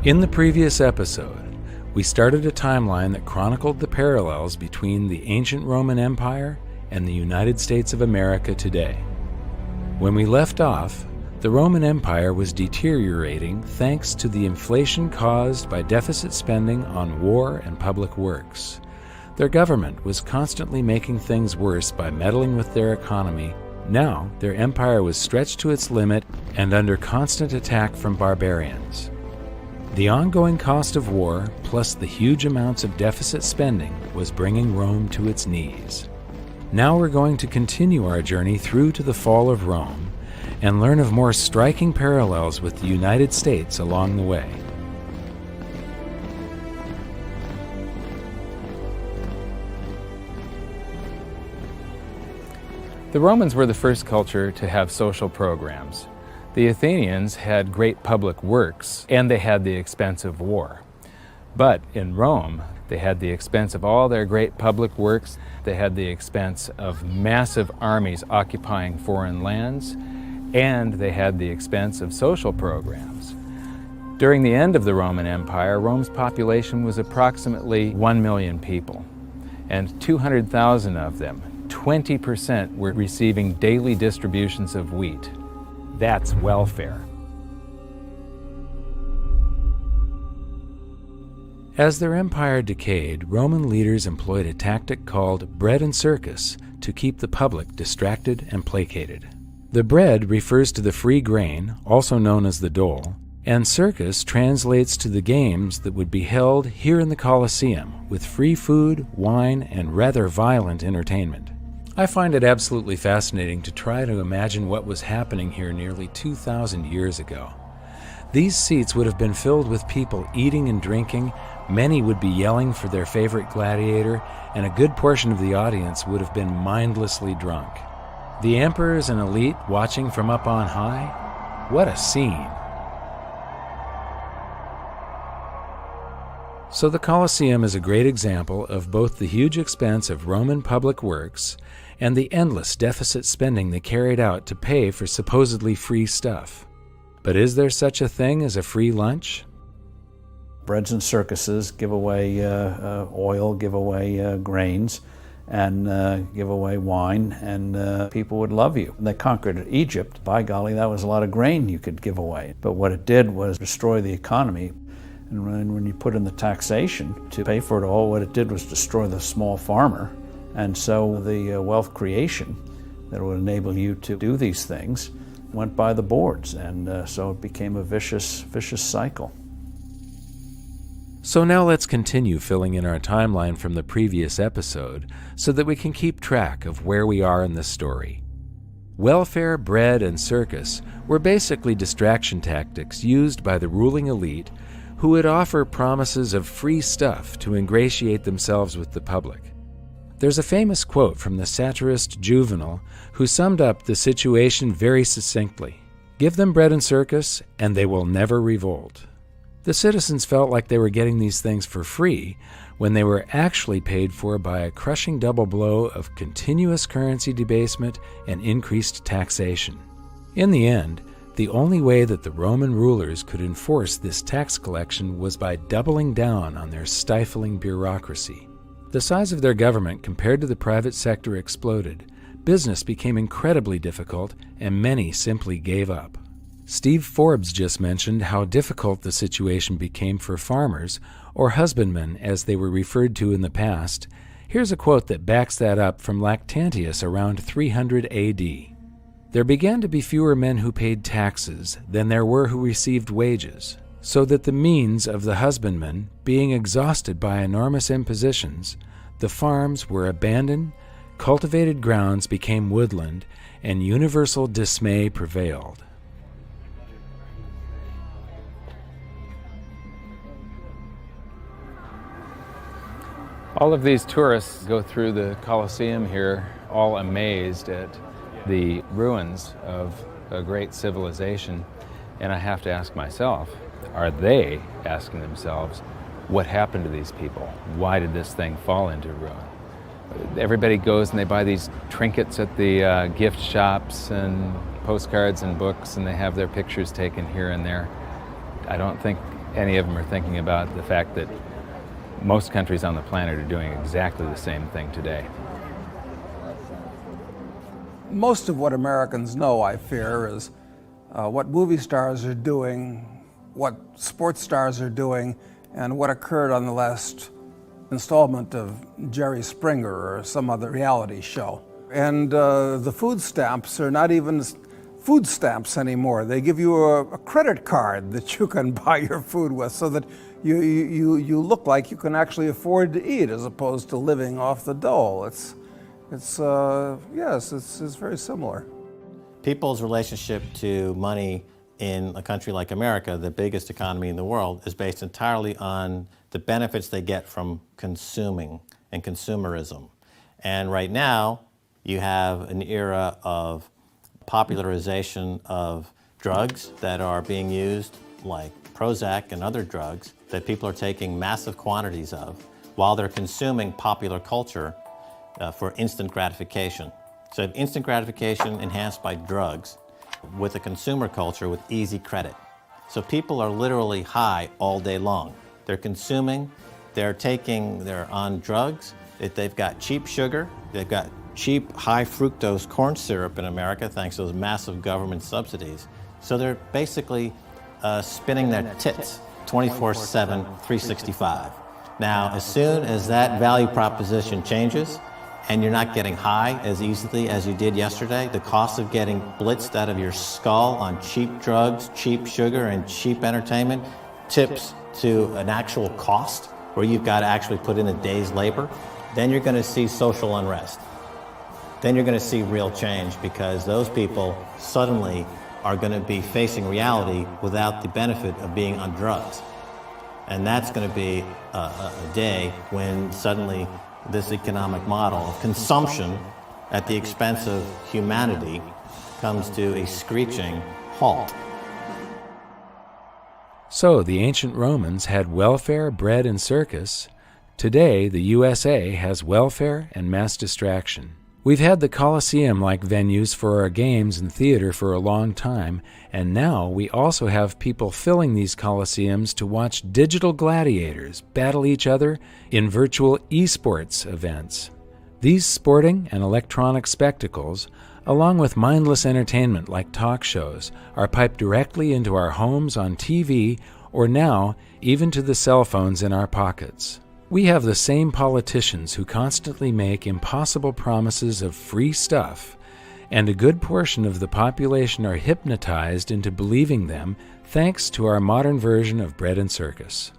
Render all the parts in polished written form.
In the previous episode, we started a timeline that chronicled the parallels between the ancient Roman Empire and the United States of America today. When we left off, the Roman Empire was deteriorating thanks to the inflation caused by deficit spending on war and public works. Their government was constantly making things worse by meddling with their economy. Now, their empire was stretched to its limit and under constant attack from barbarians. The ongoing cost of war, plus the huge amounts of deficit spending, was bringing Rome to its knees. Now we're going to continue our journey through to the fall of Rome and learn of more striking parallels with the United States along the way. The Romans were the first culture to have social programs. The Athenians had great public works, and they had the expense of war. But in Rome, they had the expense of all their great public works. They had the expense of massive armies occupying foreign lands, and they had the expense of social programs. During the end of the Roman Empire, Rome's population was approximately 1 million people, and 200,000 of them, 20%, were receiving daily distributions of wheat. That's welfare. As their empire decayed, Roman leaders employed a tactic called bread and circus to keep the public distracted and placated. The bread refers to the free grain, also known as the dole, and circus translates to the games that would be held here in the Colosseum with free food, wine, and rather violent entertainment. I find it absolutely fascinating to try to imagine what was happening here nearly 2,000 years ago. These seats would have been filled with people eating and drinking, many would be yelling for their favorite gladiator, and a good portion of the audience would have been mindlessly drunk. The emperors and elite watching from up on high? What a scene! So the Colosseum is a great example of both the huge expense of Roman public works and the endless deficit spending they carried out to pay for supposedly free stuff. But is there such a thing as a free lunch? Breads and circuses give away oil, give away grains, and give away wine, and people would love you. They conquered Egypt. By golly, that was a lot of grain you could give away. But what it did was destroy the economy. And when you put in the taxation to pay for it all, what it did was destroy the small farmer. And so the wealth creation that would enable you to do these things went by the boards. And so it became a vicious cycle. So now let's continue filling in our timeline from the previous episode so that we can keep track of where we are in this story. Welfare, bread, and circus were basically distraction tactics used by the ruling elite who would offer promises of free stuff to ingratiate themselves with the public. There's a famous quote from the satirist Juvenal who summed up the situation very succinctly. Give them bread and circus, and they will never revolt. The citizens felt like they were getting these things for free when they were actually paid for by a crushing double blow of continuous currency debasement and increased taxation. In the end, the only way that the Roman rulers could enforce this tax collection was by doubling down on their stifling bureaucracy. The size of their government compared to the private sector exploded. Business became incredibly difficult, and many simply gave up. Steve Forbes just mentioned how difficult the situation became for farmers, or husbandmen as they were referred to in the past. Here's a quote that backs that up from Lactantius around 300 AD. There began to be fewer men who paid taxes than there were who received wages, so that the means of the husbandman, being exhausted by enormous impositions, the farms were abandoned, cultivated grounds became woodland, and universal dismay prevailed. All of these tourists go through the Colosseum here, all amazed at the ruins of a great civilization. And I have to ask myself, are they asking themselves, what happened to these people? Why did this thing fall into ruin? Everybody goes and they buy these trinkets at the gift shops and postcards and books, and they have their pictures taken here and there. I don't think any of them are thinking about the fact that most countries on the planet are doing exactly the same thing today. Most of what Americans know, I fear, is what movie stars are doing, what sports stars are doing, and what occurred on the last installment of Jerry Springer or some other reality show. And the food stamps are not even food stamps anymore. They give you a credit card that you can buy your food with, so that you look like you can actually afford to eat as opposed to living off the dole. It's very similar. People's relationship to money in a country like America, the biggest economy in the world, is based entirely on the benefits they get from consuming and consumerism. And right now, you have an era of popularization of drugs that are being used, like Prozac and other drugs, that people are taking massive quantities of while they're consuming popular culture for instant gratification. So instant gratification enhanced by drugs with a consumer culture with easy credit. So people are literally high all day long. They're consuming, they're on drugs, they've got cheap sugar, they've got cheap high fructose corn syrup in America thanks to those massive government subsidies. So they're basically spinning their tits 24/7, 365. Now, as soon as that value proposition changes, and you're not getting high as easily as you did yesterday, the cost of getting blitzed out of your skull on cheap drugs, cheap sugar, and cheap entertainment tips to an actual cost where you've got to actually put in a day's labor, then you're going to see social unrest. Then you're going to see real change, because those people suddenly are going to be facing reality without the benefit of being on drugs. And that's going to be a day when suddenly this economic model of consumption at the expense of humanity comes to a screeching halt. So the ancient Romans had welfare, bread, and circus. Today, the USA has welfare and mass distraction. We've had the Colosseum-like venues for our games and theater for a long time, and now we also have people filling these Colosseums to watch digital gladiators battle each other in virtual esports events. These sporting and electronic spectacles, along with mindless entertainment like talk shows, are piped directly into our homes on TV, or now even to the cell phones in our pockets. We have the same politicians who constantly make impossible promises of free stuff, and a good portion of the population are hypnotized into believing them thanks to our modern version of bread and circus.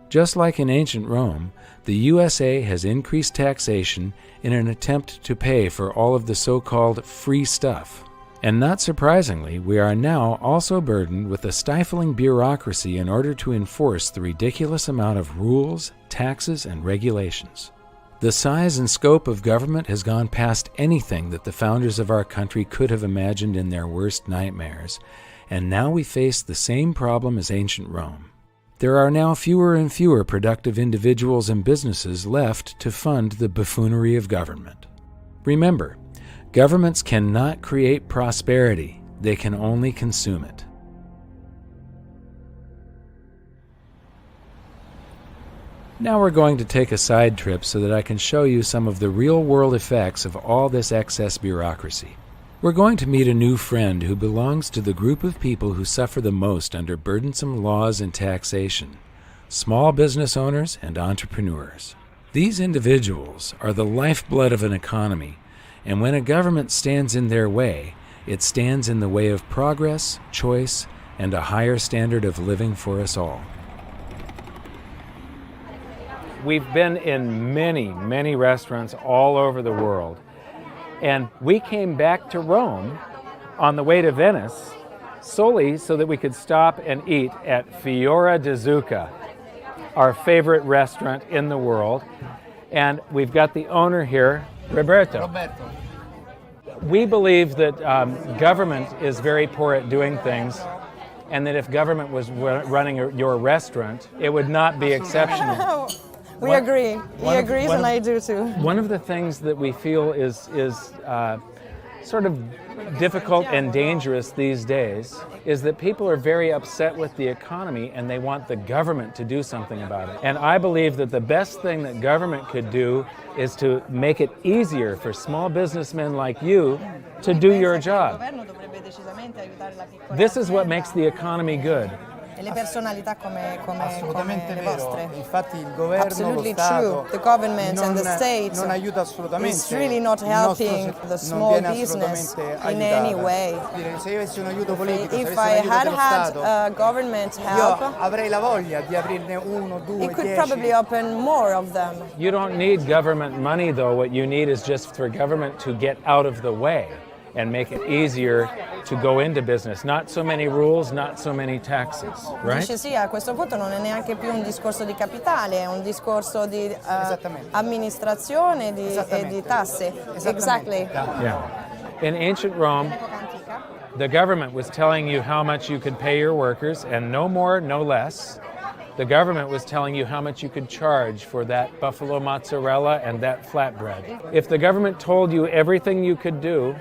Just like in ancient Rome, the USA has increased taxation in an attempt to pay for all of the so-called free stuff. And not surprisingly, we are now also burdened with a stifling bureaucracy in order to enforce the ridiculous amount of rules, taxes, and regulations. The size and scope of government has gone past anything that the founders of our country could have imagined in their worst nightmares, and now we face the same problem as ancient Rome. There are now fewer and fewer productive individuals and businesses left to fund the buffoonery of government. Remember, governments cannot create prosperity, they can only consume it. Now we're going to take a side trip so that I can show you some of the real-world effects of all this excess bureaucracy. We're going to meet a new friend who belongs to the group of people who suffer the most under burdensome laws and taxation: small business owners and entrepreneurs. These individuals are the lifeblood of an economy, and when a government stands in their way, it stands in the way of progress, choice, and a higher standard of living for us all. We've been in many, many restaurants all over the world, and we came back to Rome on the way to Venice solely so that we could stop and eat at Fiora di Zucca, our favorite restaurant in the world. And we've got the owner here, Roberto. We believe that government is very poor at doing things, and that if government was running your restaurant, it would not be exceptional. We agree. He agrees, and I do too. One of the things that we feel is sort of difficult and dangerous these days is that people are very upset with the economy and they want the government to do something about it. And I believe that the best thing that government could do is to make it easier for small businessmen like you to do your job. This is what makes the economy good. E le personalità come Assolutamente le vero. vostre. Infatti il governo, Absolutely lo Stato true. The government and the state non aiuta assolutamente. is really not Il nostro helping the non small viene business assolutamente in aiutata. any way. Dire, se io avessi un aiuto politico, se If avessi I un aiuto had dello had Stato, government io help, avrei la voglia di aprirne uno, it due, could 10. probably open more of them. You don't need government money, though. What you need is just for government to get out of the way and make it easier to go into business. Not so many rules, not so many taxes, right? Dice sì, a questo punto non è neanche più un discorso di capitale, è un discorso di amministrazione e di tasse. Exactly. Yeah. In ancient Rome, the government was telling you how much you could pay your workers, and no more, no less. The government was telling you how much you could charge for that buffalo mozzarella and that flatbread. If the government told you everything you could do,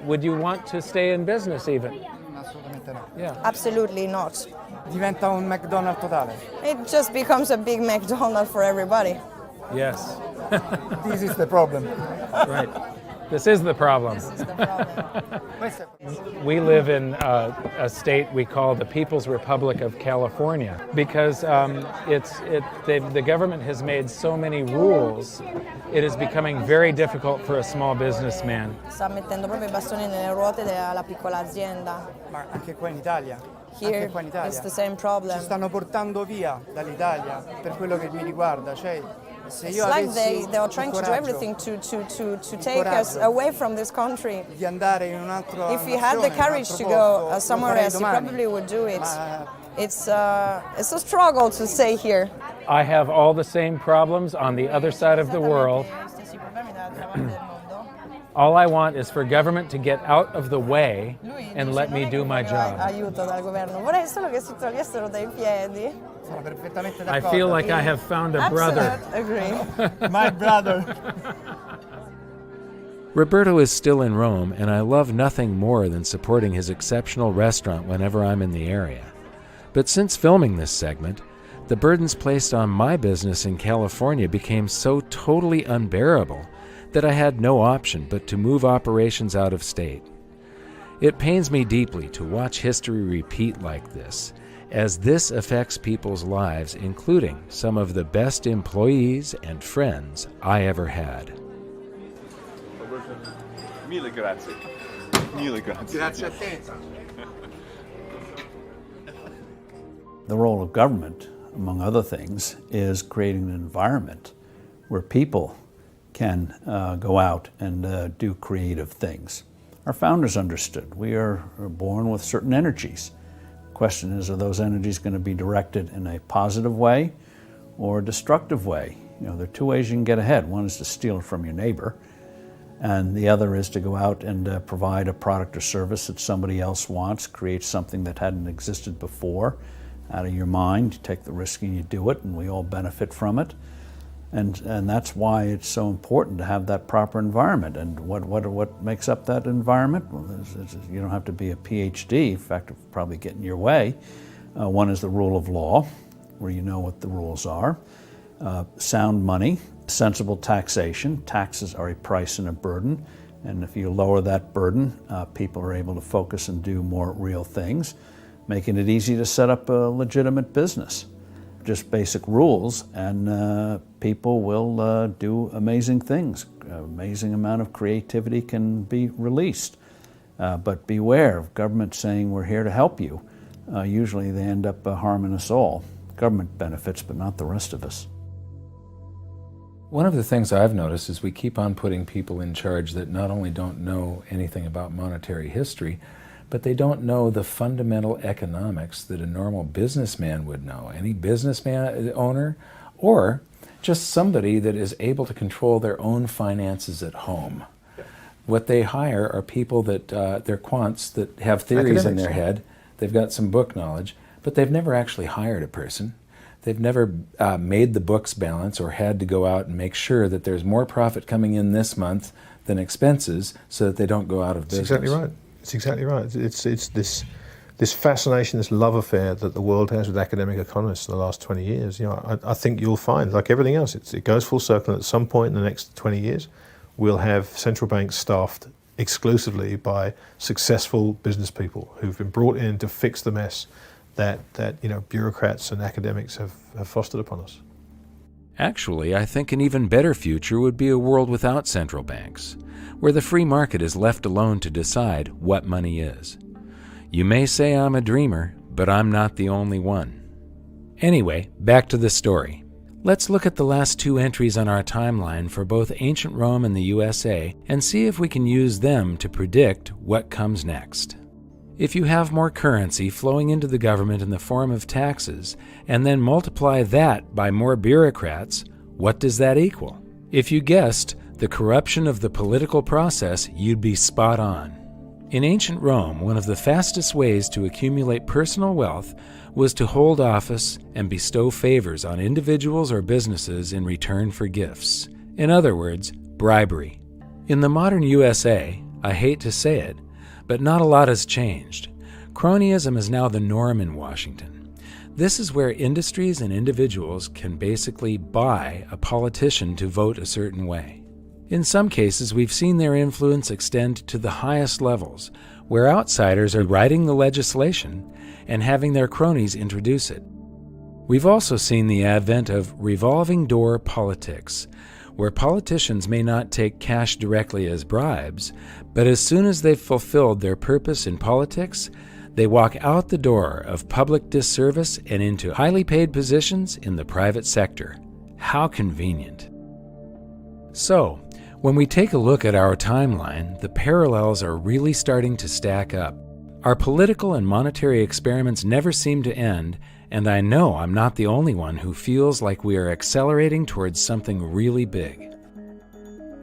would you want to stay in business even? Assolutamente no. Yeah. Absolutely not. Diventa un McDonald's totale. It just becomes a big McDonald's for everybody. Yes. This is the problem. Right. This is the problem. This is the problem. We live in a state we call the People's Republic of California because the government has made so many rules. It is becoming very difficult for a small businessman. Sta mettendo proprio i bastoni nelle ruote della piccola azienda. Ma anche qua in Italia. Here Anche qua in Italia. it's the same problem. Ci stanno portando via dall'Italia per quello che mi riguarda. Cioè, se It's io like avessi they are il trying to do coraggio everything to take us away from this country. di andare in un altro If you had the courage to go somewhere else, you probably would do it. Ma It's a struggle to stay here. I have all the same problems on the other side of the world. All I want is for government to get out of the way and let me do my job. Aiuto dal governo. Vorrei solo che si togliessero dai piedi. sono perfettamente I d'accordo. feel like I have found a brother. Absolute agree. My brother. Roberto is still in Rome, and I love nothing more than supporting his exceptional restaurant whenever I'm in the area. But since filming this segment, the burdens placed on my business in California became so totally unbearable that I had no option but to move operations out of state. It pains me deeply to watch history repeat like this, as this affects people's lives, including some of the best employees and friends I ever had. Mille grazie. Mille grazie. Grazie a te. The role of government, among other things, is creating an environment where people can go out and do creative things. Our founders understood we are born with certain energies. The question is, are those energies going to be directed in a positive way or a destructive way? You know, there are two ways you can get ahead. One is to steal it from your neighbor, and the other is to go out and provide a product or service that somebody else wants, create something that hadn't existed before out of your mind. You take the risk and you do it, and we all benefit from it. And that's why it's so important to have that proper environment. And what makes up that environment? Well, you don't have to be a PhD. In fact, it'll probably get in your way. One is the rule of law, where you know what the rules are. Sound money, sensible taxation. Taxes are a price and a burden. And if you lower that burden, people are able to focus and do more real things, making it easy to set up a legitimate business. Just basic rules, and people will do amazing things. Amazing amount of creativity can be released. But beware of government saying we're here to help you. Usually they end up harming us all. Government benefits, but not the rest of us. One of the things I've noticed is we keep on putting people in charge that not only don't know anything about monetary history, but they don't know the fundamental economics that a normal businessman would know. Any businessman owner, or just somebody that is able to control their own finances at home. What they hire are people that, they're quants that have theories in their head. They've got some book knowledge, but they've never actually hired a person. They've never made the books balance or had to go out and make sure that there's more profit coming in this month than expenses so that they don't go out of business. Exactly right. It's exactly right. It's this fascination, this love affair that the world has with academic economists in the last 20 years. I think you'll find, like everything else, it goes full circle. At some point in the next 20 years, we'll have central banks staffed exclusively by successful business people who've been brought in to fix the mess that bureaucrats and academics have fostered upon us. Actually, I think an even better future would be a world without central banks, where the free market is left alone to decide what money is. You may say I'm a dreamer, but I'm not the only one. Anyway, back to the story. Let's look at the last 2 entries on our timeline for both ancient Rome and the USA and see if we can use them to predict what comes next. If you have more currency flowing into the government in the form of taxes, and then multiply that by more bureaucrats, what does that equal? If you guessed the corruption of the political process, you'd be spot on. In ancient Rome, one of the fastest ways to accumulate personal wealth was to hold office and bestow favors on individuals or businesses in return for gifts. In other words, bribery. In the modern USA, I hate to say it, but not a lot has changed. Cronyism is now the norm in Washington. This is where industries and individuals can basically buy a politician to vote a certain way. In some cases, we've seen their influence extend to the highest levels, where outsiders are writing the legislation and having their cronies introduce it. We've also seen the advent of revolving door politics, where politicians may not take cash directly as bribes, but as soon as they've fulfilled their purpose in politics, they walk out the door of public disservice and into highly paid positions in the private sector. How convenient. So, when we take a look at our timeline, the parallels are really starting to stack up. Our political and monetary experiments never seem to end, and I know I'm not the only one who feels like we are accelerating towards something really big.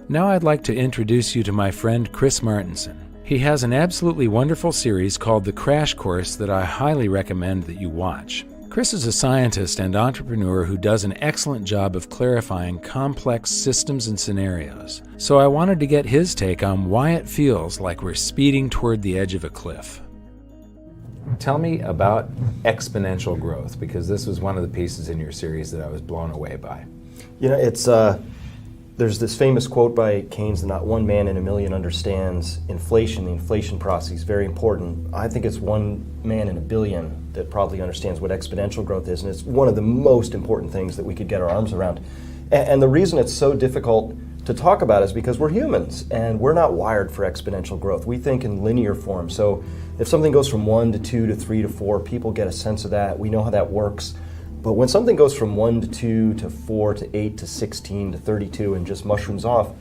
Now I'd like to introduce you to my friend Chris Martenson. He has an absolutely wonderful series called The Crash Course that I highly recommend that you watch. Chris is a scientist and entrepreneur who does an excellent job of clarifying complex systems and scenarios. So I wanted to get his take on why it feels like we're speeding toward the edge of a cliff. Tell me about exponential growth, because this was one of the pieces in your series that I was blown away by. It's there's this famous quote by Keynes that not one man in a million understands inflation. The inflation process is very important. I think it's one man in a billion that probably understands what exponential growth is, and it's one of the most important things that we could get our arms around. And the reason it's so difficult to talk about is because we're humans, and we're not wired for exponential growth. We think in linear form. So if something goes from 1 to 2 to 3 to 4, people get a sense of that. We know how that works. But when something goes from 1 to 2 to 4 to 8 to 16 to 32 and just mushrooms off,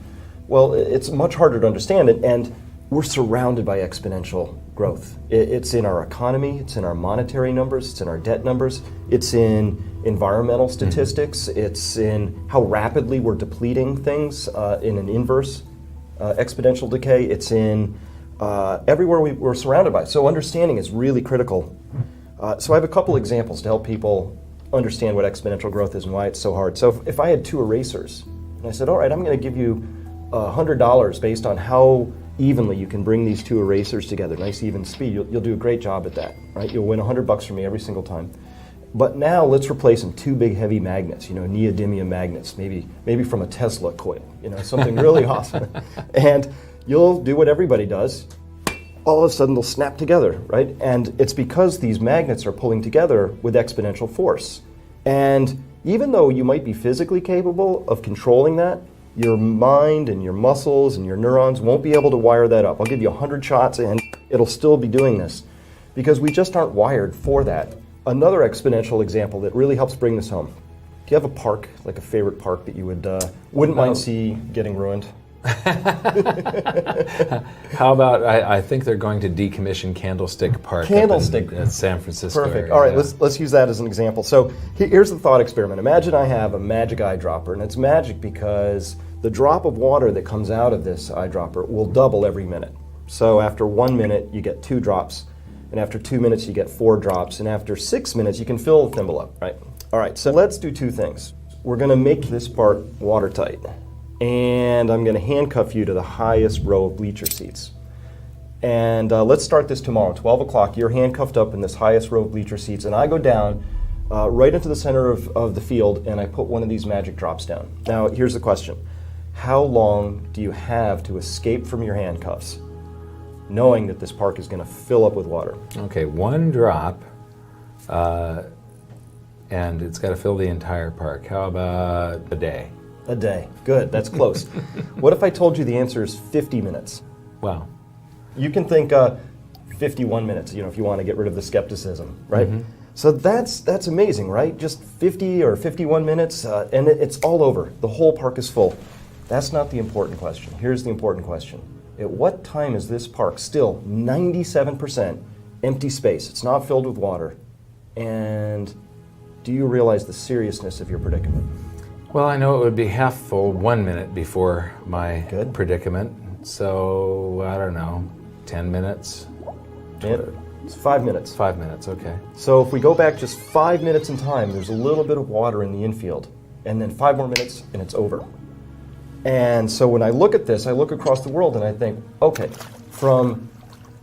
well, it's much harder to understand it, and we're surrounded by exponential growth. It's in our economy, it's in our monetary numbers, it's in our debt numbers, it's in environmental statistics, it's in how rapidly we're depleting things in an inverse exponential decay, it's in everywhere we're surrounded by. So understanding is really critical. So I have a couple examples to help people understand what exponential growth is and why it's so hard. So if I had 2 erasers, and I said, all right, I'm going to give you $100 based on how evenly you can bring these 2 erasers together, nice even speed, you'll do a great job at that, right? You'll win $100 from me every single time. But now let's replace them 2 big heavy magnets, neodymium magnets, maybe from a Tesla coil, something really awesome. And you'll do what everybody does. All of a sudden they'll snap together, right? And it's because these magnets are pulling together with exponential force. And even though you might be physically capable of controlling that, your mind and your muscles and your neurons won't be able to wire that up. I'll give you 100 shots and it'll still be doing this because we just aren't wired for that. Another exponential example that really helps bring this home. Do you have a park, like a favorite park that you wouldn't mind see getting ruined? How about, I think they're going to decommission Candlestick Park in San Francisco. Perfect. Area. All right, let's use that as an example. So here's the thought experiment. Imagine I have a magic eyedropper, and it's magic because the drop of water that comes out of this eyedropper will double every minute. So after 1 minute, you get 2 drops, and after 2 minutes, you get 4 drops, and after 6 minutes, you can fill the thimble up, right? All right, so let's do 2 things. We're going to make this part watertight. and I'm going to handcuff you to the highest row of bleacher seats. And let's start this tomorrow, 12 o'clock. You're handcuffed up in this highest row of bleacher seats, and I go down right into the center of the field, and I put one of these magic drops down. Now, here's the question. How long do you have to escape from your handcuffs, knowing that this park is going to fill up with water? Okay, one drop, and it's got to fill the entire park. How about a day? A day. Good, that's close. What if I told you the answer is 50 minutes? Wow. You can think 51 minutes, if you want to get rid of the skepticism, right? Mm-hmm. So that's amazing, right? Just 50 or 51 minutes, and it's all over. The whole park is full. That's not the important question. Here's the important question. At what time is this park still 97% empty space? It's not filled with water. And do you realize the seriousness of your predicament? Well, I know it would be half full 1 minute before my predicament. So, I don't know, 10 minutes? It's 5 minutes. 5 minutes, okay. So if we go back just 5 minutes in time, there's a little bit of water in the infield. And then 5 more minutes, and it's over. And so when I look at this, I look across the world and I think, okay, from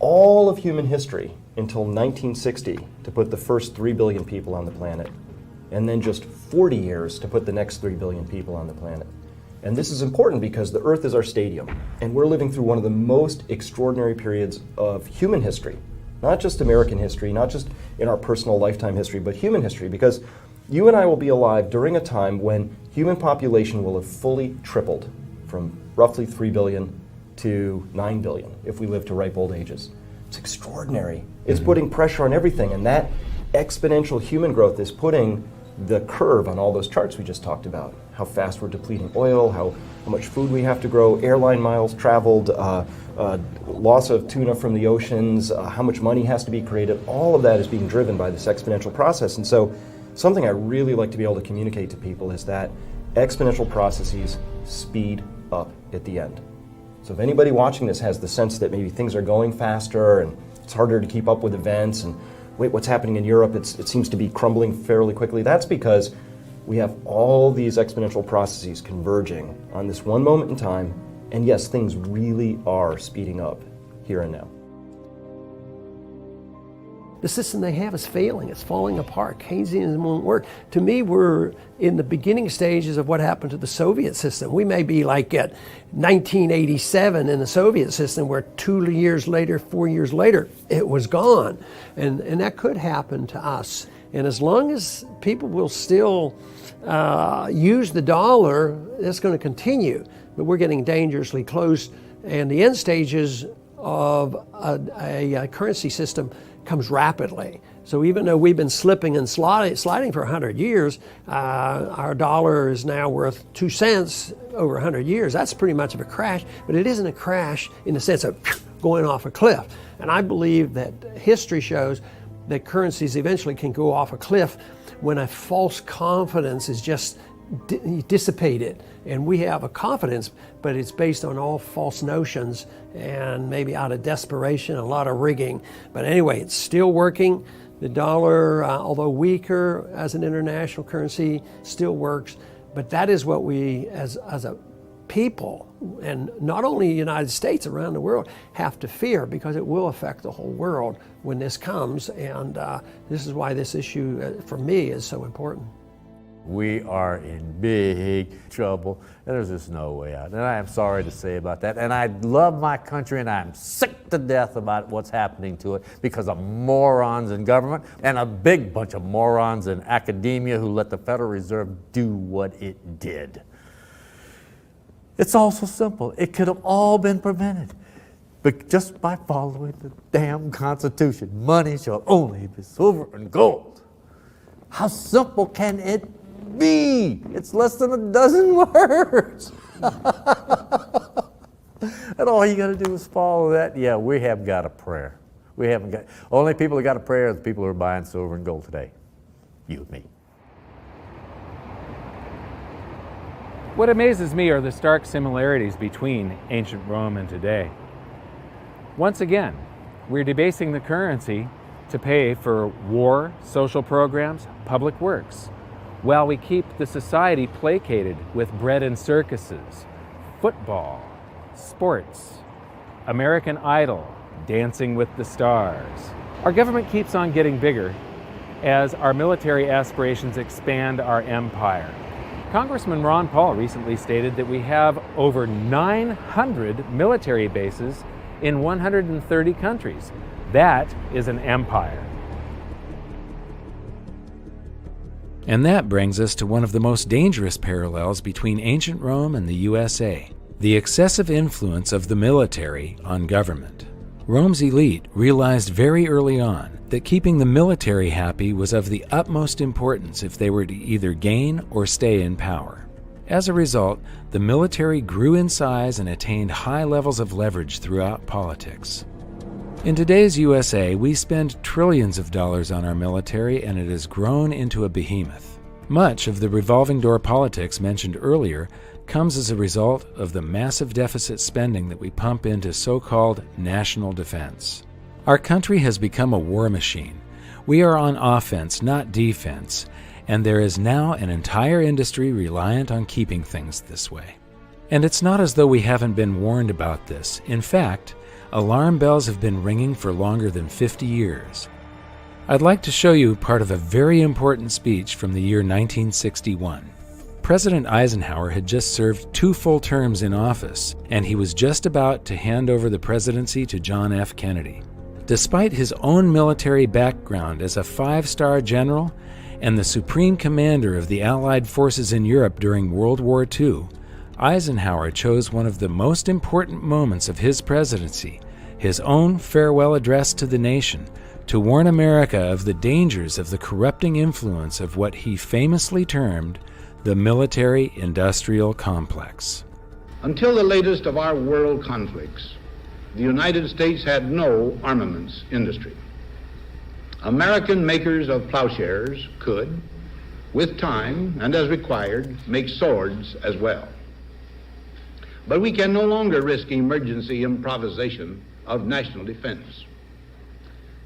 all of human history until 1960 to put the first 3 billion people on the planet, and then just 40 years to put the next 3 billion people on the planet. And this is important because the Earth is our stadium, and we're living through one of the most extraordinary periods of human history. Not just American history, not just in our personal lifetime history, but human history, because you and I will be alive during a time when human population will have fully tripled from roughly 3 billion to 9 billion if we live to ripe old ages. It's extraordinary. It's putting pressure on everything, and that exponential human growth is putting the curve on all those charts we just talked about. How fast we're depleting oil, how much food we have to grow, airline miles traveled, loss of tuna from the oceans, how much money has to be created. All of that is being driven by this exponential process. And so something I really like to be able to communicate to people is that exponential processes speed up at the end. So if anybody watching this has the sense that maybe things are going faster and it's harder to keep up with events, and wait, what's happening in Europe, it seems to be crumbling fairly quickly, that's because we have all these exponential processes converging on this one moment in time, and yes, things really are speeding up here and now. The system they have is failing. It's falling apart. Keynesianism won't work. To me, we're in the beginning stages of what happened to the Soviet system. We may be like at 1987 in the Soviet system, where 2 years later, 4 years later, it was gone. And that could happen to us. And as long as people will still use the dollar, that's going to continue. But we're getting dangerously close. And the end stages of a currency system comes rapidly. So even though we've been slipping and sliding for 100 years, our dollar is now worth 2 cents over 100 years. That's pretty much of a crash, but it isn't a crash in the sense of going off a cliff. And I believe that history shows that currencies eventually can go off a cliff when a false confidence is just dissipated. And we have a confidence, but it's based on all false notions and maybe out of desperation, a lot of rigging. But anyway, it's still working. The dollar, although weaker as an international currency, still works. But that is what we, as a people, and not only the United States, around the world, have to fear, because it will affect the whole world when this comes. And this is why this issue, for me, is so important. We are in big trouble, and there's just no way out. And I am sorry to say about that. And I love my country, and I'm sick to death about what's happening to it because of morons in government and a big bunch of morons in academia who let the Federal Reserve do what it did. It's all so simple. It could have all been prevented, but just by following the damn Constitution. Money shall only be silver and gold. How simple can it be? It's less than a dozen words. And all you got to do is follow that. Yeah, we have got a prayer. We haven't got, only people who got a prayer are the people who are buying silver and gold today. You and me. What amazes me are the stark similarities between ancient Rome and today. Once again, we're debasing the currency to pay for war, social programs, public works, while we keep the society placated with bread and circuses, football, sports, American Idol, Dancing with the Stars. Our government keeps on getting bigger as our military aspirations expand our empire. Congressman Ron Paul recently stated that we have over 900 military bases in 130 countries. That is an empire. And that brings us to one of the most dangerous parallels between ancient Rome and the USA, the excessive influence of the military on government. Rome's elite realized very early on that keeping the military happy was of the utmost importance if they were to either gain or stay in power. As a result, the military grew in size and attained high levels of leverage throughout politics. In today's USA, we spend trillions of dollars on our military, and it has grown into a behemoth. Much of the revolving door politics mentioned earlier comes as a result of the massive deficit spending that we pump into so-called national defense. Our country has become a war machine. We are on offense, not defense, and there is now an entire industry reliant on keeping things this way. And it's not as though we haven't been warned about this. In fact, alarm bells have been ringing for longer than 50 years. I'd like to show you part of a very important speech from the year 1961. President Eisenhower had just served 2 full terms in office, and he was just about to hand over the presidency to John F. Kennedy. Despite his own military background as a 5-star general and the supreme commander of the Allied forces in Europe during World War II, Eisenhower chose one of the most important moments of his presidency, his own farewell address to the nation, to warn America of the dangers of the corrupting influence of what he famously termed the military-industrial complex. Until the latest of our world conflicts, the United States had no armaments industry. American makers of plowshares could, with time and as required, make swords as well. But we can no longer risk emergency improvisation of national defense.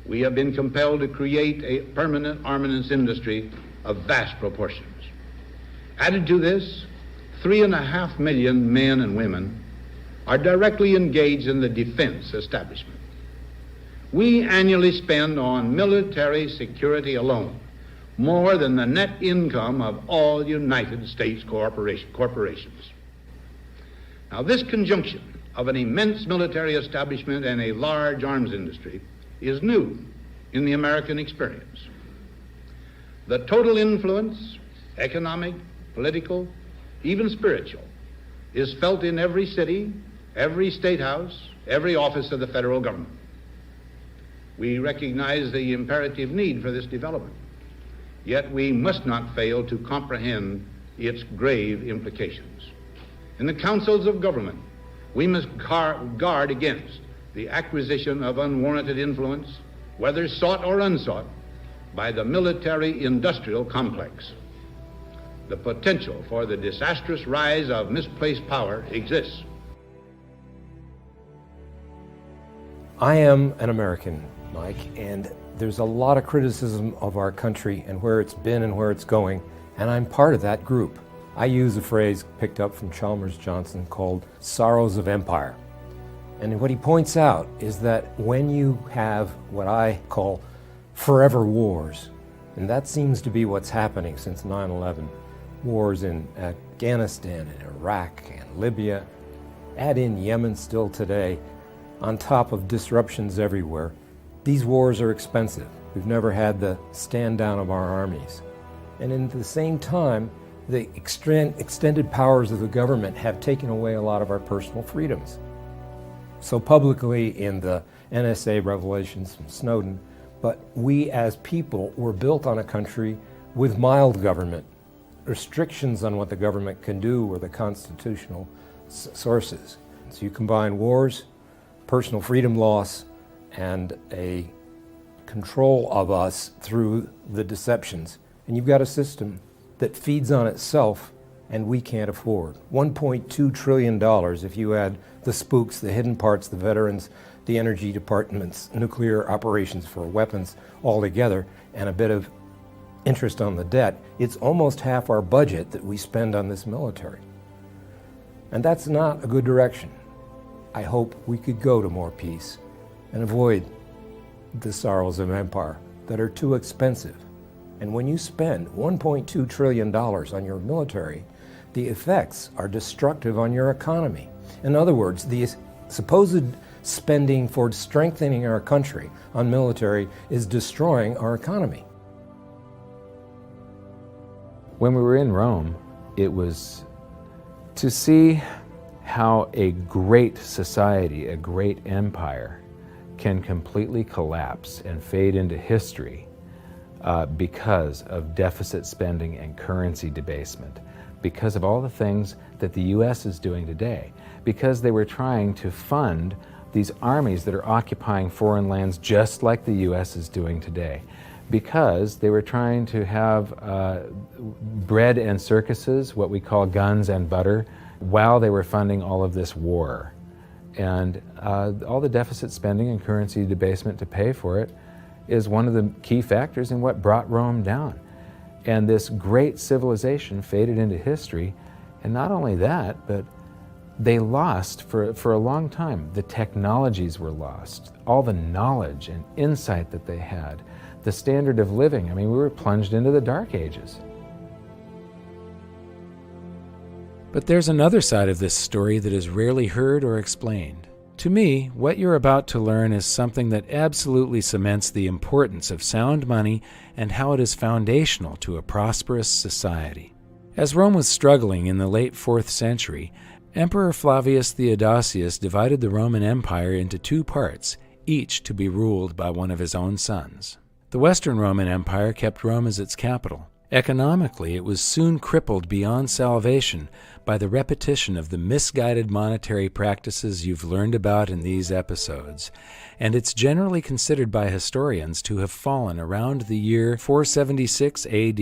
We have been compelled to create a permanent armaments industry of vast proportions. Added to this, 3.5 million men and women are directly engaged in the defense establishment. We annually spend on military security alone more than the net income of all United States corporations. Now, this conjunction of an immense military establishment and a large arms industry is new in the American experience. The total influence, economic, political, even spiritual, is felt in every city, every state house, every office of the federal government. We recognize the imperative need for this development, yet we must not fail to comprehend its grave implications. In the councils of government, we must guard against the acquisition of unwarranted influence, whether sought or unsought, by the military-industrial complex. The potential for the disastrous rise of misplaced power exists. I am an American, Mike, and there's a lot of criticism of our country and where it's been and where it's going, and I'm part of that group. I use a phrase picked up from Chalmers Johnson called sorrows of empire. And what he points out is that when you have what I call forever wars, and that seems to be what's happening since 9/11, wars in Afghanistan and Iraq and Libya, add in Yemen still today, on top of disruptions everywhere, these wars are expensive. We've never had the stand down of our armies. And in the same time, the extended powers of the government have taken away a lot of our personal freedoms. So publicly in the NSA revelations from Snowden, but we as people were built on a country with mild government. Restrictions on what the government can do were the constitutional sources. So you combine wars, personal freedom loss, and a control of us through the deceptions, and you've got a system that feeds on itself and we can't afford. $1.2 trillion if you add the spooks, the hidden parts, the veterans, the energy department's nuclear operations for weapons all together, and a bit of interest on the debt. It's almost half our budget that we spend on this military. And that's not a good direction. I hope we could go to more peace and avoid the sorrows of empire that are too expensive. And when you spend $1.2 trillion on your military, the effects are destructive on your economy. In other words, the supposed spending for strengthening our country on military is destroying our economy. When we were in Rome, it was to see how a great society, a great empire, can completely collapse and fade into history because of deficit spending and currency debasement, because of all the things that the U.S. is doing today, because they were trying to fund these armies that are occupying foreign lands just like the U.S. is doing today, because they were trying to have bread and circuses, what we call guns and butter, while they were funding all of this war. And all the deficit spending and currency debasement to pay for it is one of the key factors in what brought Rome down. And this great civilization faded into history. And not only that, but they lost for a long time. The technologies were lost, all the knowledge and insight that they had, the standard of living. I mean, we were plunged into the Dark Ages. But there's another side of this story that is rarely heard or explained. To me, what you're about to learn is something that absolutely cements the importance of sound money and how it is foundational to a prosperous society. As Rome was struggling in the late 4th century, Emperor Flavius Theodosius divided the Roman Empire into two parts, each to be ruled by one of his own sons. The Western Roman Empire kept Rome as its capital. Economically, it was soon crippled beyond salvation by the repetition of the misguided monetary practices you've learned about in these episodes, and it's generally considered by historians to have fallen around the year 476 AD.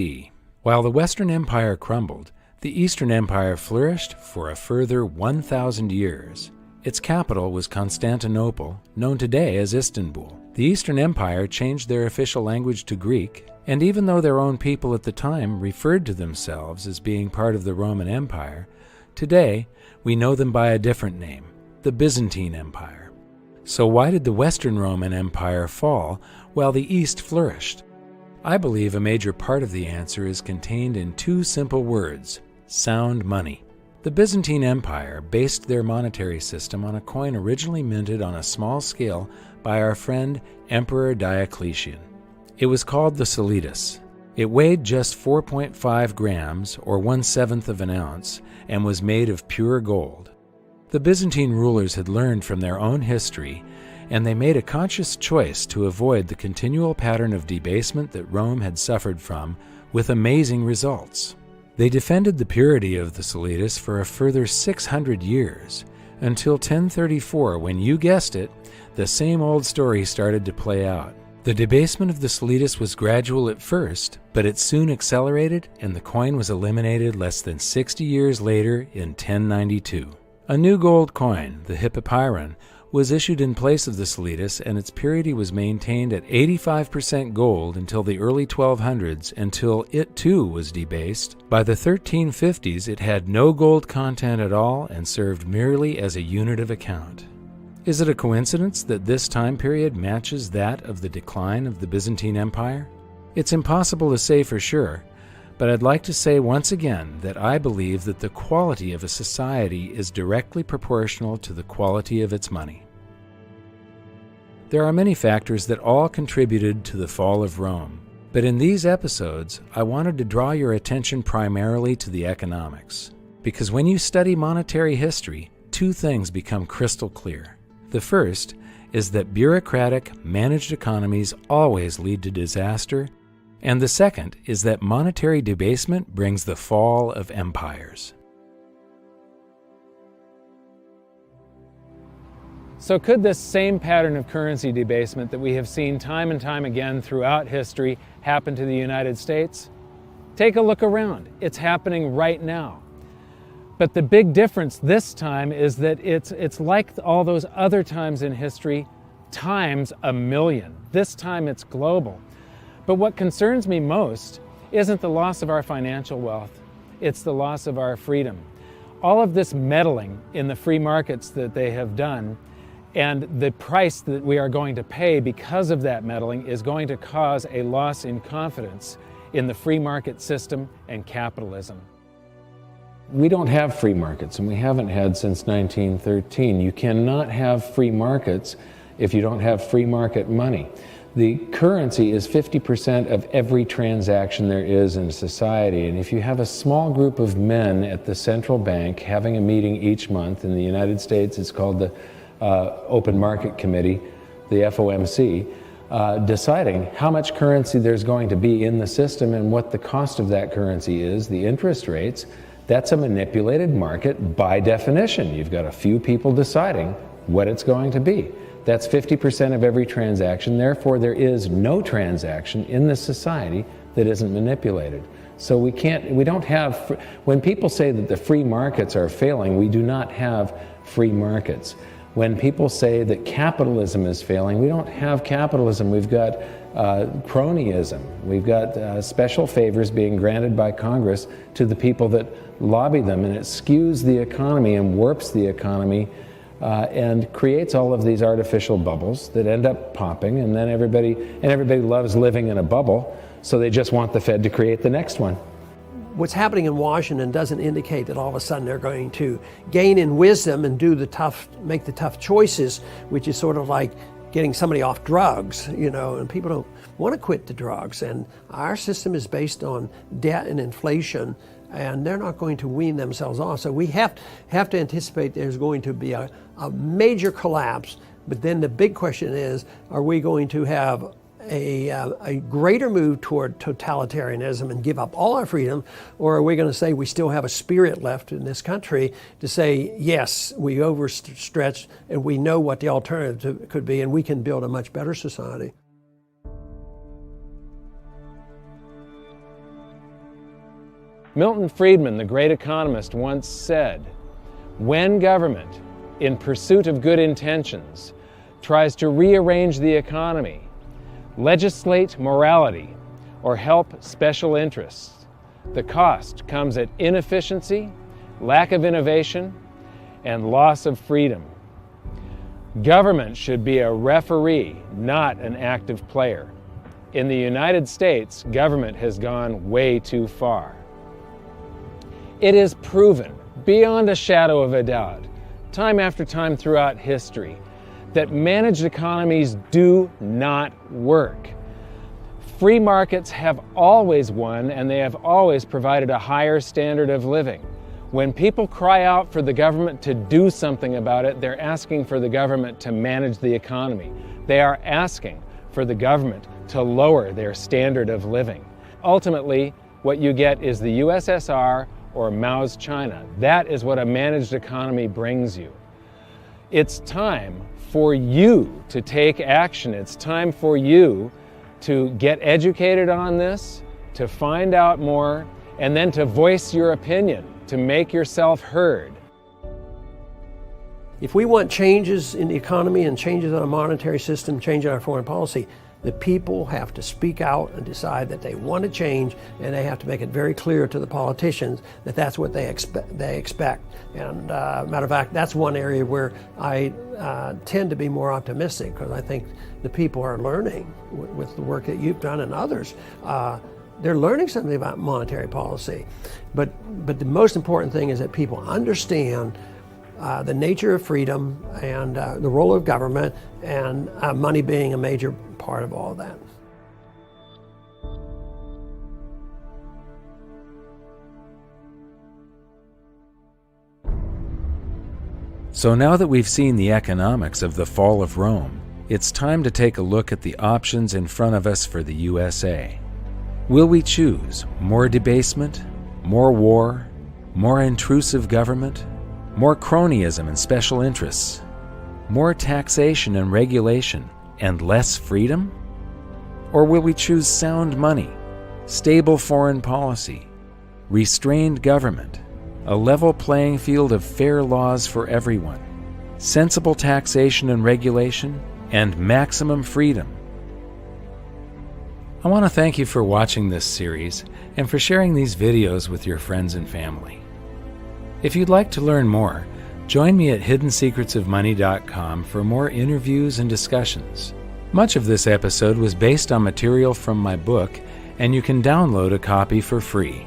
While the Western Empire crumbled, the Eastern Empire flourished for a further 1,000 years. Its capital was Constantinople, known today as Istanbul. The Eastern Empire changed their official language to Greek, and even though their own people at the time referred to themselves as being part of the Roman Empire, today we know them by a different name, the Byzantine Empire. So why did the Western Roman Empire fall while the East flourished? I believe a major part of the answer is contained in two simple words: sound money. The Byzantine Empire based their monetary system on a coin originally minted on a small scale by our friend Emperor Diocletian. It was called the Solitas. It weighed just 4.5 grams, or 1/7 of an ounce, and was made of pure gold. The Byzantine rulers had learned from their own history, and they made a conscious choice to avoid the continual pattern of debasement that Rome had suffered from, with amazing results. They defended the purity of the Solitas for a further 600 years, until 1034, when, you guessed it, the same old story started to play out. The debasement of the Solitas was gradual at first, but it soon accelerated, and the coin was eliminated less than 60 years later in 1092. A new gold coin, the Hippopyron, was issued in place of the Solitas, and its purity was maintained at 85% gold until the early 1200s, until it too was debased. By the 1350s, it had no gold content at all and served merely as a unit of account. Is it a coincidence that this time period matches that of the decline of the Byzantine Empire? It's impossible to say for sure, but I'd like to say once again that I believe that the quality of a society is directly proportional to the quality of its money. There are many factors that all contributed to the fall of Rome, but in these episodes, I wanted to draw your attention primarily to the economics. Because when you study monetary history, two things become crystal clear. The first is that bureaucratic, managed economies always lead to disaster, and the second is that monetary debasement brings the fall of empires. So could this same pattern of currency debasement that we have seen time and time again throughout history happen to the United States? Take a look around. It's happening right now. But the big difference this time is that it's like all those other times in history, times 1,000,000. This time it's global. But what concerns me most isn't the loss of our financial wealth, it's the loss of our freedom. all of this meddling in the free markets that they have done, and the price that we are going to pay because of that meddling is going to cause a loss in confidence in the free market system and capitalism. We don't have free markets, and we haven't had since 1913. You cannot have free markets if you don't have free market money. The currency is 50% of every transaction there is in society, and if you have a small group of men at the central bank having a meeting each month, in the United States it's called the Open Market Committee, the FOMC, deciding how much currency there's going to be in the system and what the cost of that currency is, the interest rates, that's a manipulated market by definition. You've got a few people deciding what it's going to be. That's 50% of every transaction. Therefore, there is no transaction in this society that isn't manipulated. So we don't have, when people say that the free markets are failing, we do not have free markets. When people say that capitalism is failing, we don't have capitalism. We've got cronyism. We've got special favors being granted by Congress to the people that lobby them, and it skews the economy and warps the economy and creates all of these artificial bubbles that end up popping, and then everybody loves living in a bubble, so they just want the Fed to create the next one. What's happening in Washington doesn't indicate that all of a sudden they're going to gain in wisdom and make the tough choices, which is sort of like getting somebody off drugs, and people don't want to quit the drugs. And our system is based on debt and inflation, and they're not going to wean themselves off. So we have to anticipate there's going to be a major collapse. But then the big question is, are we going to have a greater move toward totalitarianism and give up all our freedom, or are we going to say we still have a spirit left in this country to say, yes, we overstretched and we know what the alternative could be, and we can build a much better society? Milton Friedman, the great economist, once said, when government, in pursuit of good intentions, tries to rearrange the economy, legislate morality, or help special interests, the cost comes at inefficiency, lack of innovation, and loss of freedom. Government should be a referee, not an active player. In the United States, government has gone way too far. It is proven, beyond a shadow of a doubt, time after time throughout history, that managed economies do not work. Free markets have always won, and they have always provided a higher standard of living. When people cry out for the government to do something about it, they're asking for the government to manage the economy. They are asking for the government to lower their standard of living. Ultimately, what you get is the USSR or Mao's China. That is what a managed economy brings you. It's time for you to take action. It's time for you to get educated on this, to find out more, and then to voice your opinion, to make yourself heard. If we want changes in the economy and changes in our monetary system, change in our foreign policy, the people have to speak out and decide that they want to change, and they have to make it very clear to the politicians that that's what they expect. And matter of fact, that's one area where I tend to be more optimistic, because I think the people are learning with the work that you've done and others. They're learning something about monetary policy. But the most important thing is that people understand the nature of freedom and the role of government, and money being a major part of all that. So now that we've seen the economics of the fall of Rome, it's time to take a look at the options in front of us for the USA. Will we choose more debasement, more war, more intrusive government, more cronyism and special interests, more taxation and regulation, and less freedom? Or will we choose sound money, stable foreign policy, restrained government, a level playing field of fair laws for everyone, sensible taxation and regulation, and maximum freedom? I want to thank you for watching this series and for sharing these videos with your friends and family. If you'd like to learn more, join me at hiddensecretsofmoney.com for more interviews and discussions. Much of this episode was based on material from my book, and you can download a copy for free.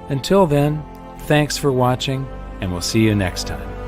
Until then, thanks for watching, and we'll see you next time.